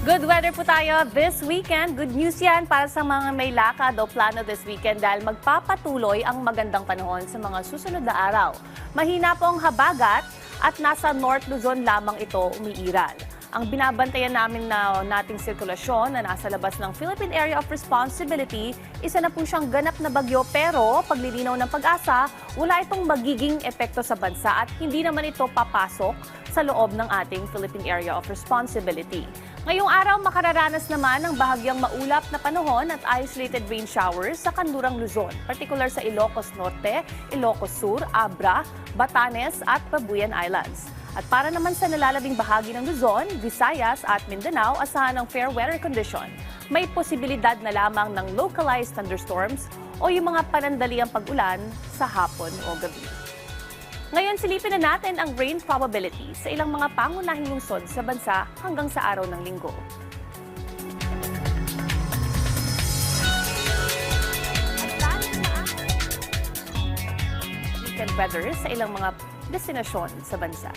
Good weather po tayo this weekend. Good news yan para sa mga may lakad o plano this weekend dahil magpapatuloy ang magandang panahon sa mga susunod na araw. Mahina po ang habagat at nasa North Luzon lamang ito umiiral. Ang binabantayan nating sirkulasyon na nasa labas ng Philippine Area of Responsibility, isa na po siyang ganap na bagyo pero paglilinaw ng pag-asa, wala itong magiging epekto sa bansa at hindi naman ito papasok sa loob ng ating Philippine Area of Responsibility. Ngayong araw, makararanas naman ng bahagyang maulap na panahon at isolated rain showers sa Kanlurang Luzon, partikular sa Ilocos Norte, Ilocos Sur, Abra, Batanes at Babuyan Islands. At para naman sa nalalabing bahagi ng Luzon, Visayas at Mindanao, asahan ng fair weather condition. May posibilidad na lamang ng localized thunderstorms o yung mga panandaliang pag-ulan sa hapon o gabi. Ngayon, silipin na natin ang rain probability sa ilang mga pangunahing lungsod sa bansa hanggang sa araw ng linggo. Weekend weather sa ilang mga destinasyon sa bansa.